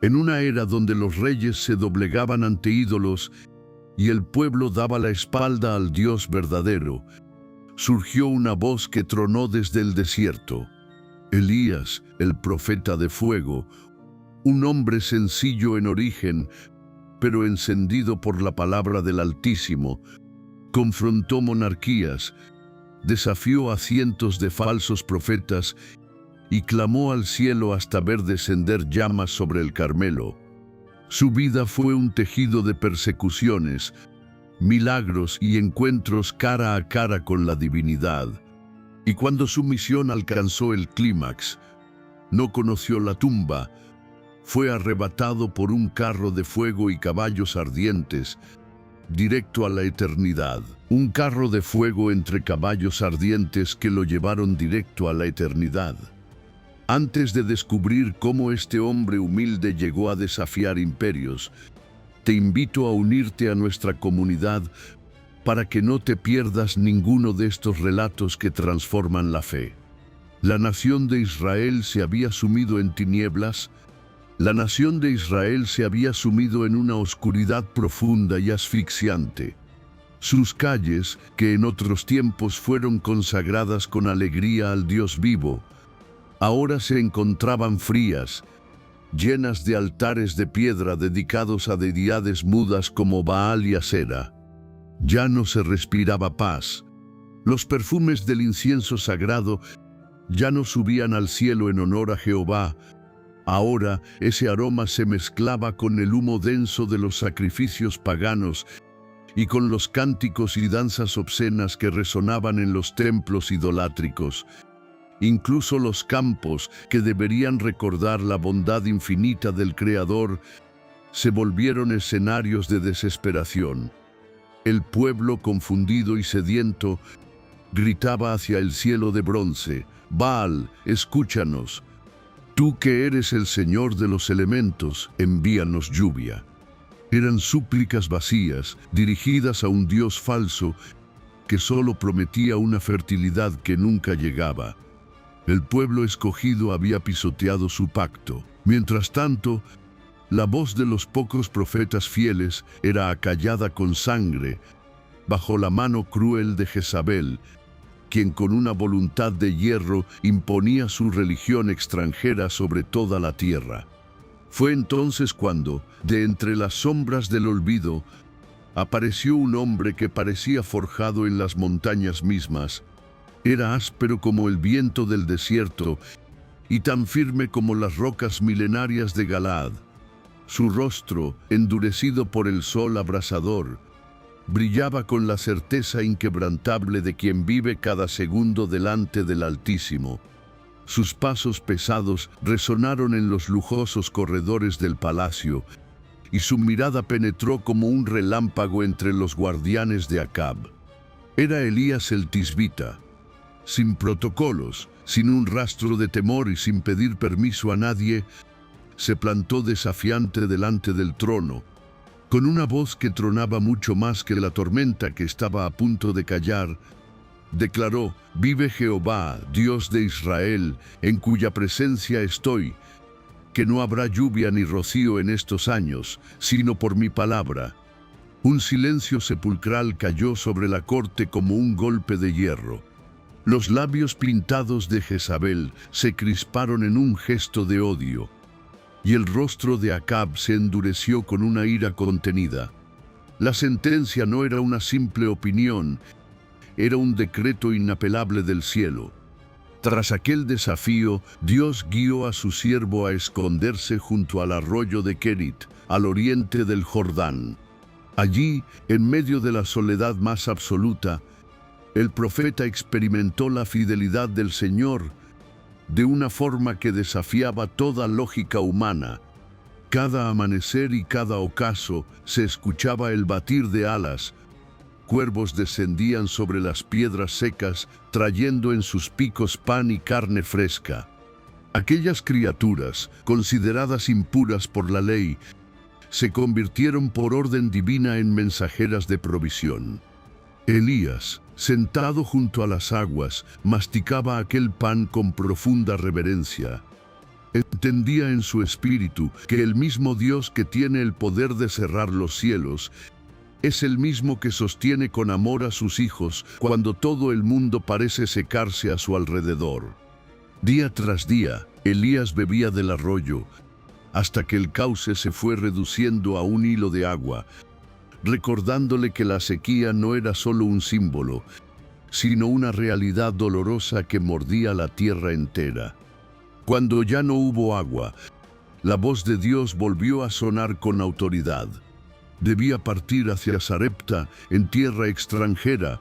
En una era donde los reyes se doblegaban ante ídolos y el pueblo daba la espalda al Dios verdadero, surgió una voz que tronó desde el desierto. Elías, el profeta de fuego, un hombre sencillo en origen, pero encendido por la palabra del Altísimo, confrontó monarquías, desafió a cientos de falsos profetas y clamó al cielo hasta ver descender llamas sobre el Carmelo. Su vida fue un tejido de persecuciones, milagros y encuentros cara a cara con la divinidad. Y cuando su misión alcanzó el clímax, no conoció la tumba, fue arrebatado por un carro de fuego y caballos ardientes, directo a la eternidad. Un carro de fuego entre caballos ardientes que lo llevaron directo a la eternidad. Antes de descubrir cómo este hombre humilde llegó a desafiar imperios, te invito a unirte a nuestra comunidad para que no te pierdas ninguno de estos relatos que transforman la fe. La nación de Israel se había sumido en tinieblas. La nación de Israel se había sumido en una oscuridad profunda y asfixiante. Sus calles, que en otros tiempos fueron consagradas con alegría al Dios vivo, ahora se encontraban frías, llenas de altares de piedra dedicados a deidades mudas como Baal y Asera. Ya no se respiraba paz. Los perfumes del incienso sagrado ya no subían al cielo en honor a Jehová. Ahora ese aroma se mezclaba con el humo denso de los sacrificios paganos y con los cánticos y danzas obscenas que resonaban en los templos idolátricos. Incluso los campos, que deberían recordar la bondad infinita del Creador, se volvieron escenarios de desesperación. El pueblo, confundido y sediento, gritaba hacia el cielo de bronce: «Baal, escúchanos. Tú que eres el Señor de los elementos, envíanos lluvia». Eran súplicas vacías, dirigidas a un Dios falso que solo prometía una fertilidad que nunca llegaba. El pueblo escogido había pisoteado su pacto. Mientras tanto, la voz de los pocos profetas fieles era acallada con sangre bajo la mano cruel de Jezabel, quien con una voluntad de hierro imponía su religión extranjera sobre toda la tierra. Fue entonces cuando, de entre las sombras del olvido, apareció un hombre que parecía forjado en las montañas mismas. Era áspero como el viento del desierto y tan firme como las rocas milenarias de Galaad. Su rostro, endurecido por el sol abrasador, brillaba con la certeza inquebrantable de quien vive cada segundo delante del Altísimo. Sus pasos pesados resonaron en los lujosos corredores del palacio, y su mirada penetró como un relámpago entre los guardianes de Acab. Era Elías el Tisbita. Sin protocolos, sin un rastro de temor y sin pedir permiso a nadie, se plantó desafiante delante del trono, con una voz que tronaba mucho más que la tormenta que estaba a punto de callar. Declaró: «Vive Jehová, Dios de Israel, en cuya presencia estoy, que no habrá lluvia ni rocío en estos años, sino por mi palabra». Un silencio sepulcral cayó sobre la corte como un golpe de hierro. Los labios pintados de Jezabel se crisparon en un gesto de odio, y el rostro de Acab se endureció con una ira contenida. La sentencia no era una simple opinión, era un decreto inapelable del cielo. Tras aquel desafío, Dios guió a su siervo a esconderse junto al arroyo de Kerit, al oriente del Jordán. Allí, en medio de la soledad más absoluta, el profeta experimentó la fidelidad del Señor de una forma que desafiaba toda lógica humana. Cada amanecer y cada ocaso se escuchaba el batir de alas. Cuervos descendían sobre las piedras secas, trayendo en sus picos pan y carne fresca. Aquellas criaturas, consideradas impuras por la ley, se convirtieron por orden divina en mensajeras de provisión. Elías, sentado junto a las aguas, masticaba aquel pan con profunda reverencia. Entendía en su espíritu que el mismo Dios que tiene el poder de cerrar los cielos es el mismo que sostiene con amor a sus hijos cuando todo el mundo parece secarse a su alrededor. Día tras día, Elías bebía del arroyo, hasta que el cauce se fue reduciendo a un hilo de agua, recordándole que la sequía no era solo un símbolo, sino una realidad dolorosa que mordía la tierra entera. Cuando ya no hubo agua, la voz de Dios volvió a sonar con autoridad. Debía partir hacia Sarepta, en tierra extranjera,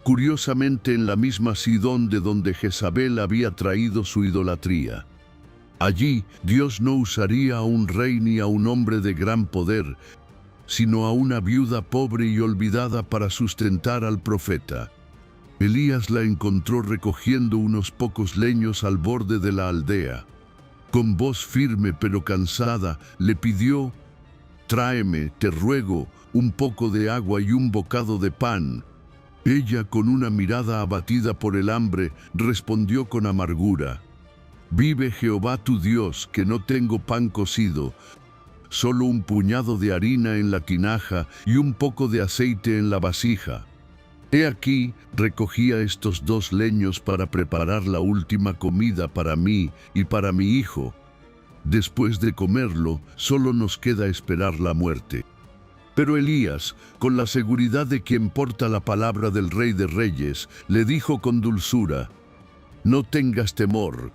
curiosamente en la misma Sidón de donde Jezabel había traído su idolatría. Allí, Dios no usaría a un rey ni a un hombre de gran poder, sino a una viuda pobre y olvidada para sustentar al profeta. Elías la encontró recogiendo unos pocos leños al borde de la aldea. Con voz firme pero cansada, le pidió: «Tráeme, te ruego, un poco de agua y un bocado de pan». Ella, con una mirada abatida por el hambre, respondió con amargura: «Vive Jehová tu Dios, que no tengo pan cocido, solo un puñado de harina en la tinaja y un poco de aceite en la vasija. He aquí, recogía estos 2 leños para preparar la última comida para mí y para mi hijo. Después de comerlo, solo nos queda esperar la muerte». Pero Elías, con la seguridad de quien porta la palabra del Rey de Reyes, le dijo con dulzura: «No tengas temor.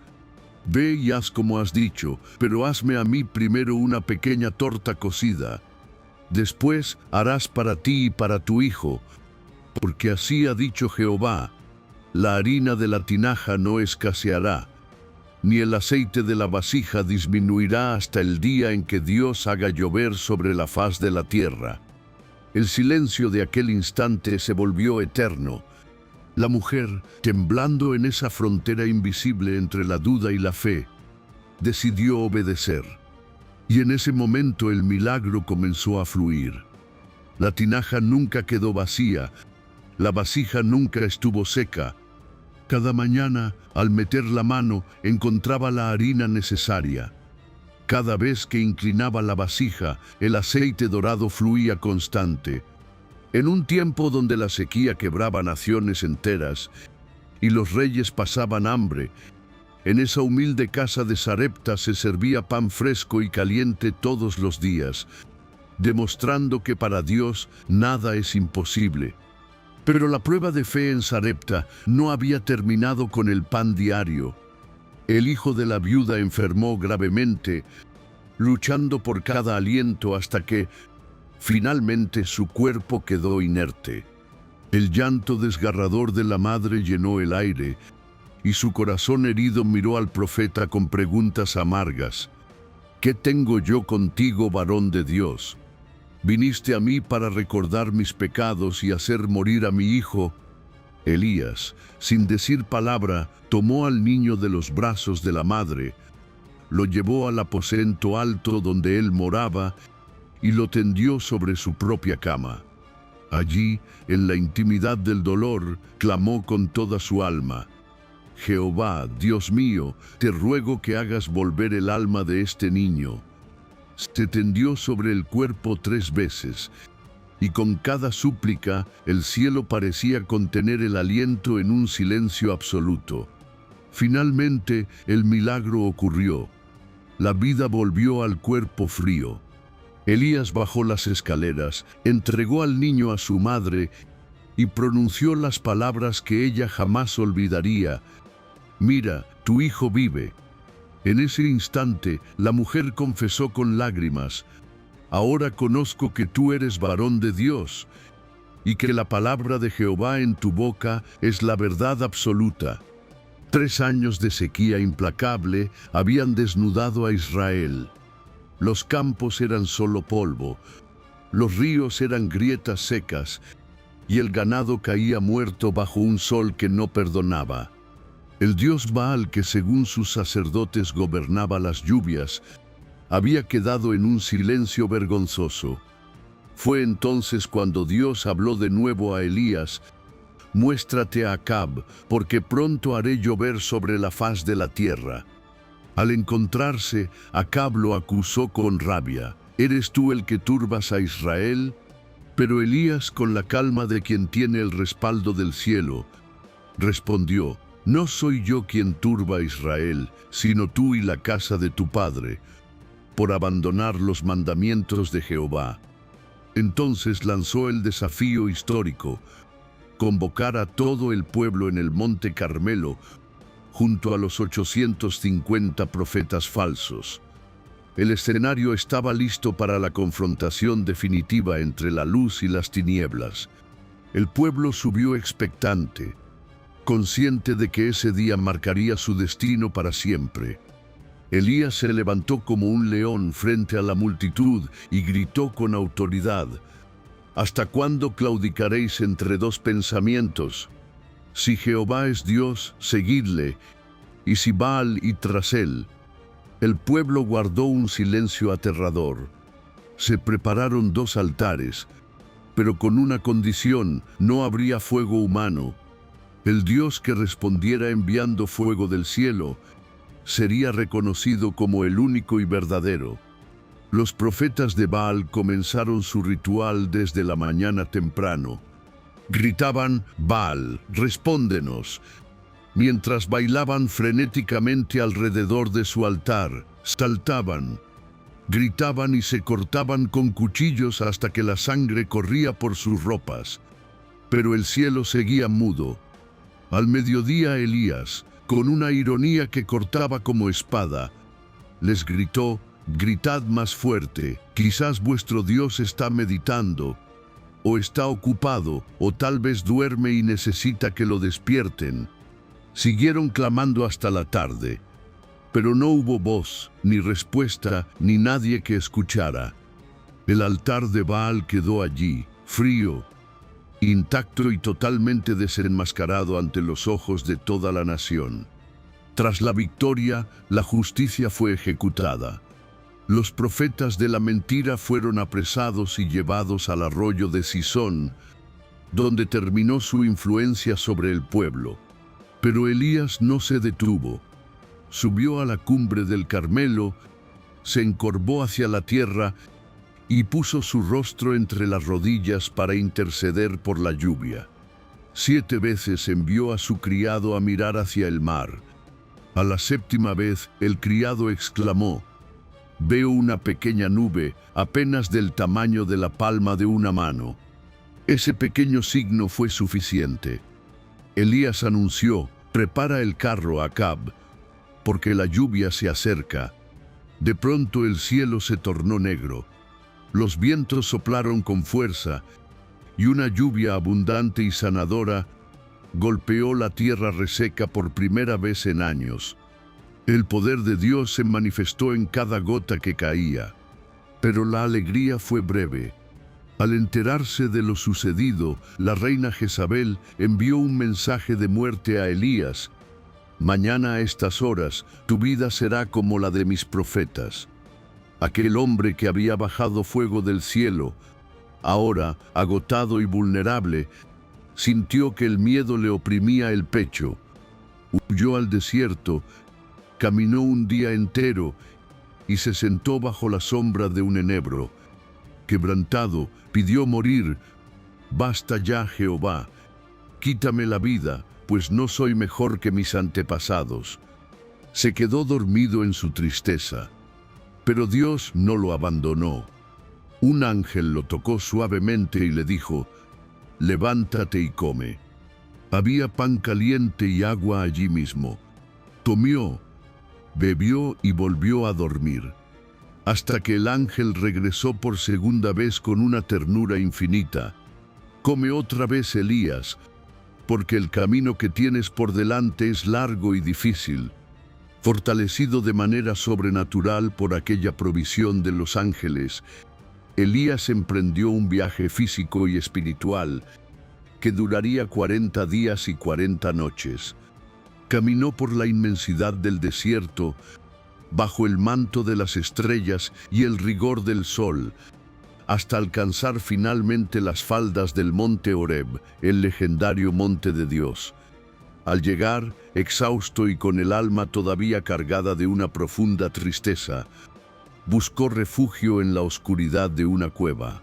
Ve y haz como has dicho, pero hazme a mí primero una pequeña torta cocida. Después harás para ti y para tu hijo, porque así ha dicho Jehová: la harina de la tinaja no escaseará, ni el aceite de la vasija disminuirá hasta el día en que Dios haga llover sobre la faz de la tierra». El silencio de aquel instante se volvió eterno. La mujer, temblando en esa frontera invisible entre la duda y la fe, decidió obedecer. Y en ese momento el milagro comenzó a fluir. La tinaja nunca quedó vacía, la vasija nunca estuvo seca. Cada mañana, al meter la mano, encontraba la harina necesaria. Cada vez que inclinaba la vasija, el aceite dorado fluía constante. En un tiempo donde la sequía quebraba naciones enteras y los reyes pasaban hambre, en esa humilde casa de Sarepta se servía pan fresco y caliente todos los días, demostrando que para Dios nada es imposible. Pero la prueba de fe en Sarepta no había terminado con el pan diario. El hijo de la viuda enfermó gravemente, luchando por cada aliento hasta que, finalmente, su cuerpo quedó inerte. El llanto desgarrador de la madre llenó el aire, y su corazón herido miró al profeta con preguntas amargas. «¿Qué tengo yo contigo, varón de Dios? ¿Viniste a mí para recordar mis pecados y hacer morir a mi hijo?» Elías, sin decir palabra, tomó al niño de los brazos de la madre, lo llevó al aposento alto donde él moraba y lo tendió sobre su propia cama. Allí, en la intimidad del dolor, clamó con toda su alma: «Jehová, Dios mío, te ruego que hagas volver el alma de este niño». Se tendió sobre el cuerpo 3 veces, y con cada súplica el cielo parecía contener el aliento en un silencio absoluto. Finalmente, el milagro ocurrió. La vida volvió al cuerpo frío. Elías bajó las escaleras, entregó al niño a su madre y pronunció las palabras que ella jamás olvidaría: «Mira, tu hijo vive». En ese instante, la mujer confesó con lágrimas: «Ahora conozco que tú eres varón de Dios, y que la palabra de Jehová en tu boca es la verdad absoluta». 3 años de sequía implacable habían desnudado a Israel. Los campos eran solo polvo, los ríos eran grietas secas, y el ganado caía muerto bajo un sol que no perdonaba. El dios Baal, que según sus sacerdotes gobernaba las lluvias, había quedado en un silencio vergonzoso. Fue entonces cuando Dios habló de nuevo a Elías: «Muéstrate a Acab, porque pronto haré llover sobre la faz de la tierra». Al encontrarse, Acab lo acusó con rabia. ¿Eres tú el que turbas a Israel? Pero Elías, con la calma de quien tiene el respaldo del cielo, respondió: no soy yo quien turba a Israel, sino tú y la casa de tu padre, por abandonar los mandamientos de Jehová. Entonces lanzó el desafío histórico: convocar a todo el pueblo en el monte Carmelo, junto a los 850 profetas falsos. El escenario estaba listo para la confrontación definitiva entre la luz y las tinieblas. El pueblo subió expectante, consciente de que ese día marcaría su destino para siempre. Elías se levantó como un león frente a la multitud y gritó con autoridad: ¿hasta cuándo claudicaréis entre dos pensamientos? Si Jehová es Dios, seguidle, y si Baal y tras él. El pueblo guardó un silencio aterrador. Se prepararon 2 altares, pero con una condición: no habría fuego humano. El Dios que respondiera enviando fuego del cielo sería reconocido como el único y verdadero. Los profetas de Baal comenzaron su ritual desde la mañana temprano. Gritaban: Baal, respóndenos, mientras bailaban frenéticamente alrededor de su altar. Saltaban, gritaban y se cortaban con cuchillos hasta que la sangre corría por sus ropas. Pero el cielo seguía mudo. Al mediodía Elías, con una ironía que cortaba como espada, les gritó: gritad más fuerte, quizás vuestro Dios está meditando, o está ocupado, o tal vez duerme y necesita que lo despierten. Siguieron clamando hasta la tarde, pero no hubo voz, ni respuesta, ni nadie que escuchara. El altar de Baal quedó allí, frío, intacto y totalmente desenmascarado ante los ojos de toda la nación. Tras la victoria, la justicia fue ejecutada. Los profetas de la mentira fueron apresados y llevados al arroyo de Cisón, donde terminó su influencia sobre el pueblo. Pero Elías no se detuvo. Subió a la cumbre del Carmelo, se encorvó hacia la tierra y puso su rostro entre las rodillas para interceder por la lluvia. 7 veces envió a su criado a mirar hacia el mar. A la 7ª vez, el criado exclamó: veo una pequeña nube, apenas del tamaño de la palma de una mano. Ese pequeño signo fue suficiente. Elías anunció: prepara el carro, Acab, porque la lluvia se acerca. De pronto el cielo se tornó negro. Los vientos soplaron con fuerza, y una lluvia abundante y sanadora golpeó la tierra reseca por primera vez en años. El poder de Dios se manifestó en cada gota que caía. Pero la alegría fue breve. Al enterarse de lo sucedido, la reina Jezabel envió un mensaje de muerte a Elías: mañana a estas horas tu vida será como la de mis profetas. Aquel hombre que había bajado fuego del cielo, ahora, agotado y vulnerable, sintió que el miedo le oprimía el pecho. Huyó al desierto, caminó un día entero y se sentó bajo la sombra de un enebro. Quebrantado, pidió morir: basta ya, Jehová, quítame la vida, pues no soy mejor que mis antepasados. Se quedó dormido en su tristeza. Pero Dios no lo abandonó. Un ángel lo tocó suavemente y le dijo: levántate y come. Había pan caliente y agua allí mismo. Comió, bebió y volvió a dormir, hasta que el ángel regresó por segunda vez con una ternura infinita: come otra vez, Elías, porque el camino que tienes por delante es largo y difícil. Fortalecido de manera sobrenatural por aquella provisión de los ángeles, Elías emprendió un viaje físico y espiritual que duraría 40 días y 40 noches. Caminó por la inmensidad del desierto, bajo el manto de las estrellas y el rigor del sol, hasta alcanzar finalmente las faldas del monte Horeb, el legendario monte de Dios. Al llegar, exhausto y con el alma todavía cargada de una profunda tristeza, buscó refugio en la oscuridad de una cueva.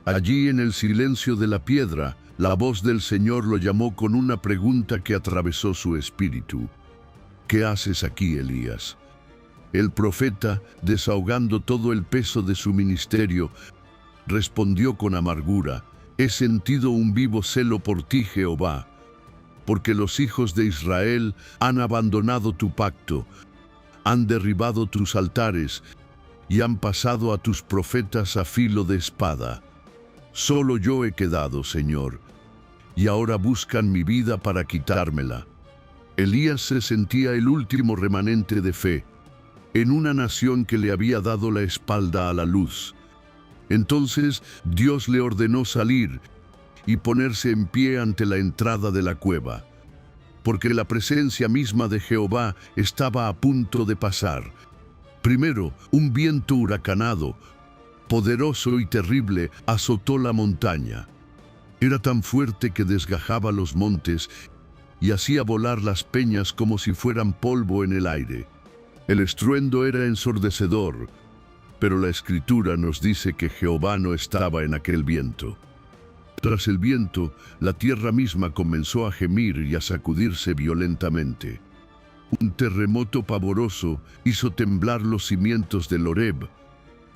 Allí, en el silencio de la piedra, la voz del Señor lo llamó con una pregunta que atravesó su espíritu. ¿Qué haces aquí, Elías? El profeta, desahogando todo el peso de su ministerio, respondió con amargura: «He sentido un vivo celo por ti, Jehová, porque los hijos de Israel han abandonado tu pacto, han derribado tus altares y han pasado a tus profetas a filo de espada. Solo yo he quedado, Señor, y ahora buscan mi vida para quitármela». Elías se sentía el último remanente de fe en una nación que le había dado la espalda a la luz. Entonces Dios le ordenó salir y ponerse en pie ante la entrada de la cueva, porque la presencia misma de Jehová estaba a punto de pasar. Primero, un viento huracanado, poderoso y terrible, azotó la montaña. Era tan fuerte que desgajaba los montes y hacía volar las peñas como si fueran polvo en el aire. El estruendo era ensordecedor, pero la Escritura nos dice que Jehová no estaba en aquel viento. Tras el viento, la tierra misma comenzó a gemir y a sacudirse violentamente. Un terremoto pavoroso hizo temblar los cimientos del Horeb,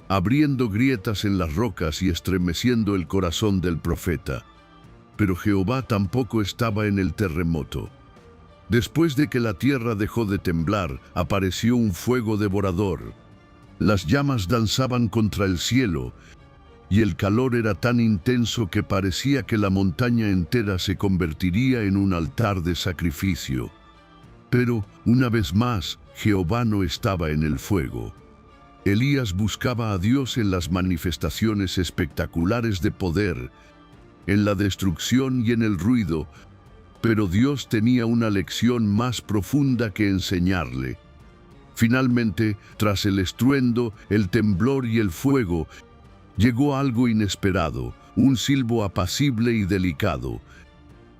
abriendo grietas en las rocas y estremeciendo el corazón del profeta. Pero Jehová tampoco estaba en el terremoto. Después de que la tierra dejó de temblar, apareció un fuego devorador. Las llamas danzaban contra el cielo, y el calor era tan intenso que parecía que la montaña entera se convertiría en un altar de sacrificio. Pero, una vez más, Jehová no estaba en el fuego. Elías buscaba a Dios en las manifestaciones espectaculares de poder, en la destrucción y en el ruido, pero Dios tenía una lección más profunda que enseñarle. Finalmente, tras el estruendo, el temblor y el fuego, llegó algo inesperado, un silbo apacible y delicado.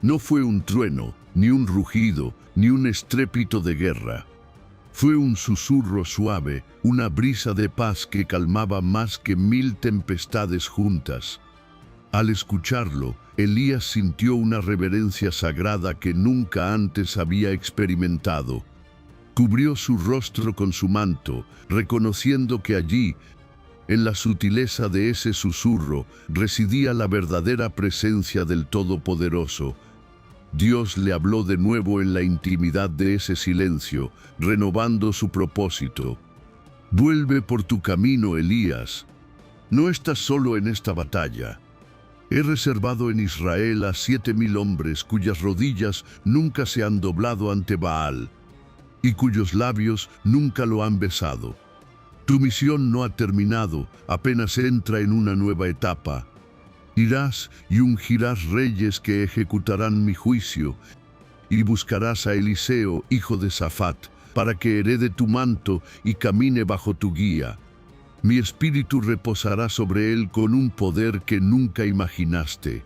No fue un trueno, ni un rugido, ni un estrépito de guerra. Fue un susurro suave, una brisa de paz que calmaba más que 1000 tempestades juntas. Al escucharlo, Elías sintió una reverencia sagrada que nunca antes había experimentado. Cubrió su rostro con su manto, reconociendo que allí, en la sutileza de ese susurro, residía la verdadera presencia del Todopoderoso. Dios le habló de nuevo en la intimidad de ese silencio, renovando su propósito. «Vuelve por tu camino, Elías. No estás solo en esta batalla. He reservado en Israel a 7000 hombres cuyas rodillas nunca se han doblado ante Baal y cuyos labios nunca lo han besado. Tu misión no ha terminado, apenas entra en una nueva etapa. Irás y ungirás reyes que ejecutarán mi juicio, y buscarás a Eliseo, hijo de Safat, para que herede tu manto y camine bajo tu guía. Mi espíritu reposará sobre él con un poder que nunca imaginaste».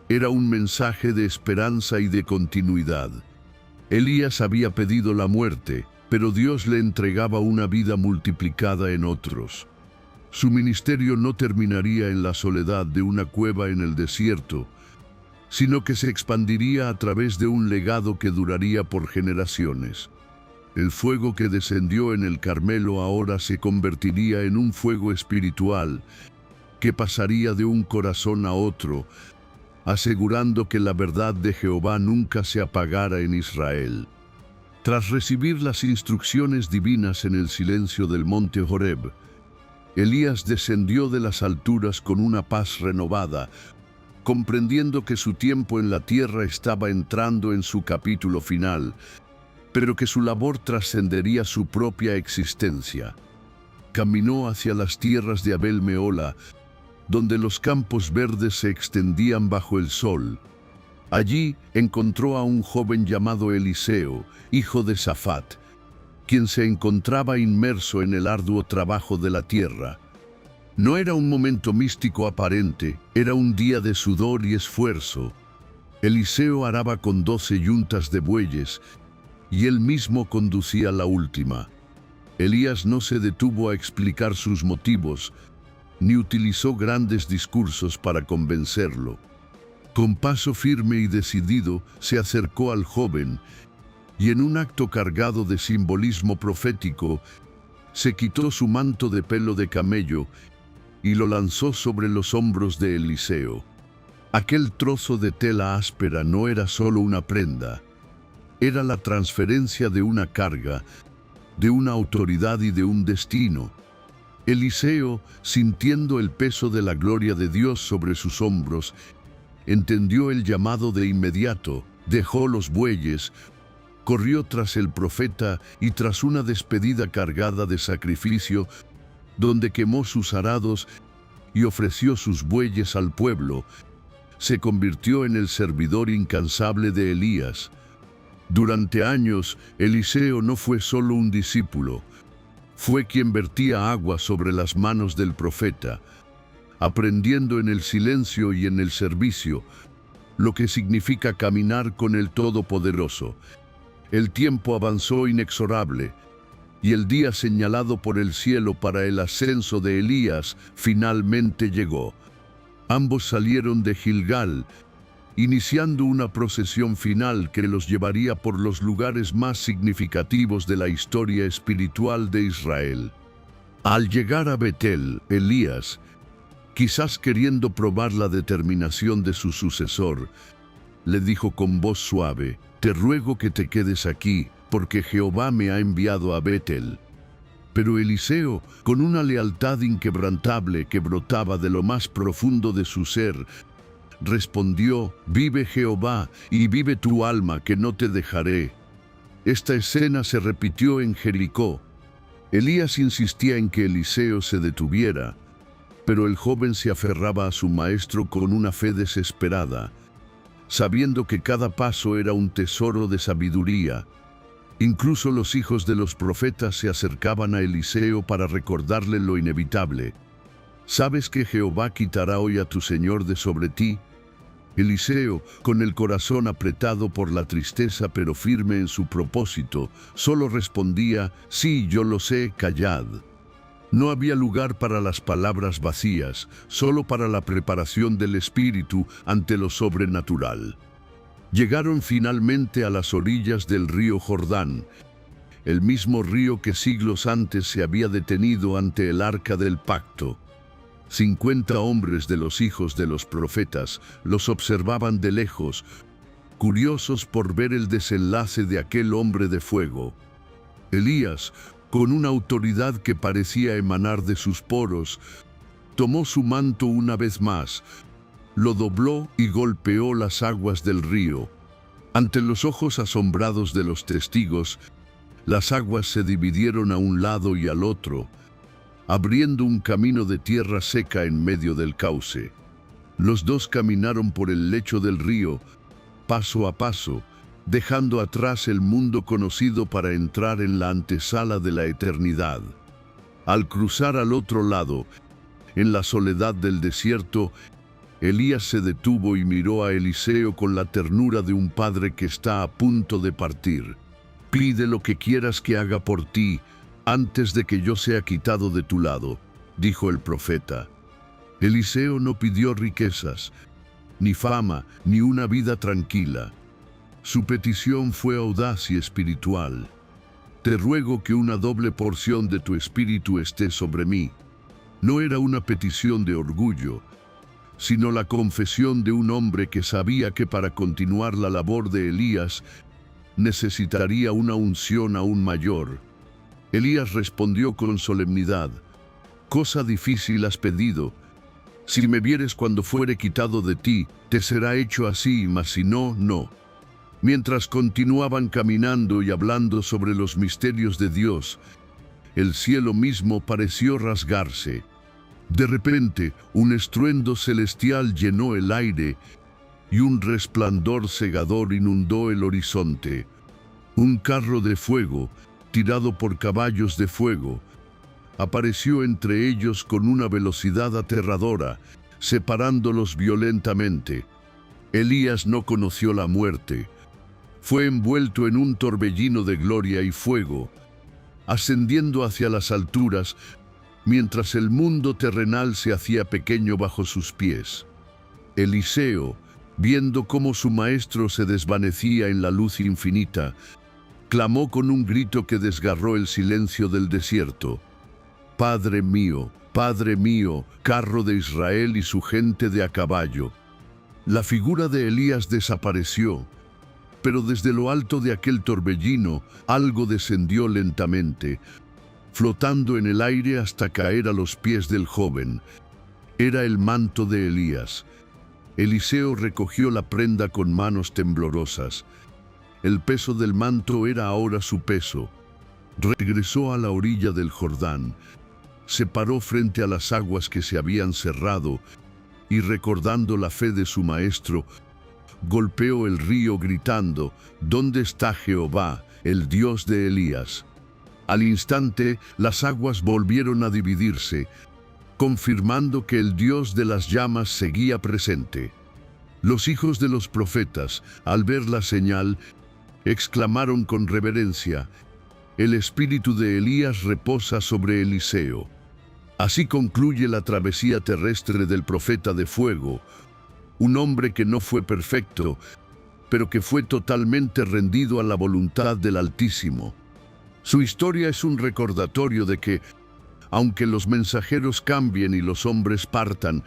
Era un mensaje de esperanza y de continuidad. Elías había pedido la muerte, pero Dios le entregaba una vida multiplicada en otros. Su ministerio no terminaría en la soledad de una cueva en el desierto, sino que se expandiría a través de un legado que duraría por generaciones. El fuego que descendió en el Carmelo ahora se convertiría en un fuego espiritual que pasaría de un corazón a otro, asegurando que la verdad de Jehová nunca se apagara en Israel. Tras recibir las instrucciones divinas en el silencio del monte Horeb, Elías descendió de las alturas con una paz renovada, comprendiendo que su tiempo en la tierra estaba entrando en su capítulo final, pero que su labor trascendería su propia existencia. Caminó hacia las tierras de Abel Mehola, donde los campos verdes se extendían bajo el sol. Allí encontró a un joven llamado Eliseo, hijo de Safat, quien se encontraba inmerso en el arduo trabajo de la tierra. No era un momento místico aparente, era un día de sudor y esfuerzo. Eliseo araba con 12 yuntas de bueyes, y él mismo conducía la última. Elías no se detuvo a explicar sus motivos, ni utilizó grandes discursos para convencerlo. Con paso firme y decidido se acercó al joven, y en un acto cargado de simbolismo profético, se quitó su manto de pelo de camello y lo lanzó sobre los hombros de Eliseo. Aquel trozo de tela áspera no era solo una prenda, era la transferencia de una carga, de una autoridad y de un destino. Eliseo, sintiendo el peso de la gloria de Dios sobre sus hombros, entendió el llamado de inmediato, dejó los bueyes, corrió tras el profeta y tras una despedida cargada de sacrificio, donde quemó sus arados y ofreció sus bueyes al pueblo, se convirtió en el servidor incansable de Elías. Durante años, Eliseo no fue solo un discípulo, fue quien vertía agua sobre las manos del profeta, aprendiendo en el silencio y en el servicio, lo que significa caminar con el Todopoderoso. El tiempo avanzó inexorable, y el día señalado por el cielo para el ascenso de Elías finalmente llegó. Ambos salieron de Gilgal, iniciando una procesión final que los llevaría por los lugares más significativos de la historia espiritual de Israel. Al llegar a Betel, Elías, quizás queriendo probar la determinación de su sucesor, le dijo con voz suave: «Te ruego que te quedes aquí, porque Jehová me ha enviado a Betel». Pero Eliseo, con una lealtad inquebrantable que brotaba de lo más profundo de su ser, respondió: «Vive Jehová, y vive tu alma, que no te dejaré». Esta escena se repitió en Jericó. Elías insistía en que Eliseo se detuviera, pero el joven se aferraba a su maestro con una fe desesperada, sabiendo que cada paso era un tesoro de sabiduría. Incluso los hijos de los profetas se acercaban a Eliseo para recordarle lo inevitable: «¿Sabes que Jehová quitará hoy a tu señor de sobre ti?». Eliseo, con el corazón apretado por la tristeza pero firme en su propósito, solo respondía: «Sí, yo lo sé, callad». No había lugar para las palabras vacías, solo para la preparación del espíritu ante lo sobrenatural. Llegaron finalmente a las orillas del río Jordán, el mismo río que siglos antes se había detenido ante el arca del pacto. 50 hombres de los hijos de los profetas los observaban de lejos, curiosos por ver el desenlace de aquel hombre de fuego. Elías, con una autoridad que parecía emanar de sus poros, tomó su manto una vez más, lo dobló y golpeó las aguas del río. Ante los ojos asombrados de los testigos, las aguas se dividieron a un lado y al otro, abriendo un camino de tierra seca en medio del cauce. Los dos caminaron por el lecho del río, paso a paso, dejando atrás el mundo conocido para entrar en la antesala de la eternidad. Al cruzar al otro lado, en la soledad del desierto, Elías se detuvo y miró a Eliseo con la ternura de un padre que está a punto de partir. «Pide lo que quieras que haga por ti, antes de que yo sea quitado de tu lado», dijo el profeta. Eliseo no pidió riquezas, ni fama, ni una vida tranquila. Su petición fue audaz y espiritual. «Te ruego que una doble porción de tu espíritu esté sobre mí». No era una petición de orgullo, sino la confesión de un hombre que sabía que para continuar la labor de Elías necesitaría una unción aún mayor. Elías respondió con solemnidad: «Cosa difícil has pedido. Si me vieres cuando fuere quitado de ti, te será hecho así, mas si no, no». Mientras continuaban caminando y hablando sobre los misterios de Dios, el cielo mismo pareció rasgarse. De repente, un estruendo celestial llenó el aire y un resplandor cegador inundó el horizonte. Un carro de fuego, tirado por caballos de fuego, apareció entre ellos con una velocidad aterradora, separándolos violentamente. Elías no conoció la muerte. Fue envuelto en un torbellino de gloria y fuego, ascendiendo hacia las alturas, mientras el mundo terrenal se hacía pequeño bajo sus pies. Eliseo, viendo cómo su maestro se desvanecía en la luz infinita, clamó con un grito que desgarró el silencio del desierto: Padre mío, carro de Israel y su gente de a caballo. La figura de Elías desapareció, pero desde lo alto de aquel torbellino algo descendió lentamente, flotando en el aire hasta caer a los pies del joven. Era el manto de Elías. Eliseo recogió la prenda con manos temblorosas. El peso del manto era ahora su peso. Regresó a la orilla del Jordán, se paró frente a las aguas que se habían cerrado y, recordando la fe de su maestro, golpeó el río gritando: ¿Dónde está Jehová, el Dios de Elías? Al instante, las aguas volvieron a dividirse, confirmando que el Dios de las llamas seguía presente. Los hijos de los profetas, al ver la señal, exclamaron con reverencia: el espíritu de Elías reposa sobre Eliseo. Así concluye la travesía terrestre del profeta de fuego, un hombre que no fue perfecto, pero que fue totalmente rendido a la voluntad del Altísimo. Su historia es un recordatorio de que, aunque los mensajeros cambien y los hombres partan,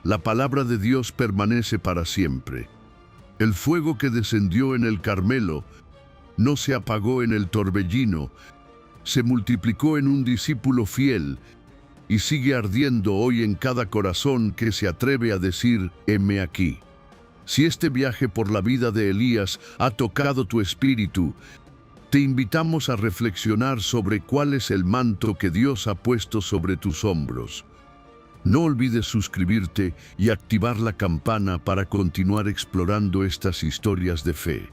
la palabra de Dios permanece para siempre. El fuego que descendió en el Carmelo no se apagó en el torbellino, se multiplicó en un discípulo fiel y sigue ardiendo hoy en cada corazón que se atreve a decir: heme aquí. Si este viaje por la vida de Elías ha tocado tu espíritu, te invitamos a reflexionar sobre cuál es el manto que Dios ha puesto sobre tus hombros. No olvides suscribirte y activar la campana para continuar explorando estas historias de fe.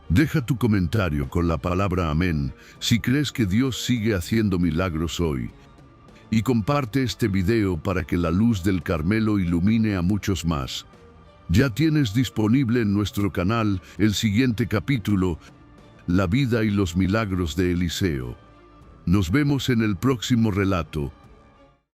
Deja tu comentario con la palabra amén si crees que Dios sigue haciendo milagros hoy. Y comparte este video para que la luz del Carmelo ilumine a muchos más. Ya tienes disponible en nuestro canal el siguiente capítulo: La vida y los milagros de Eliseo. Nos vemos en el próximo relato.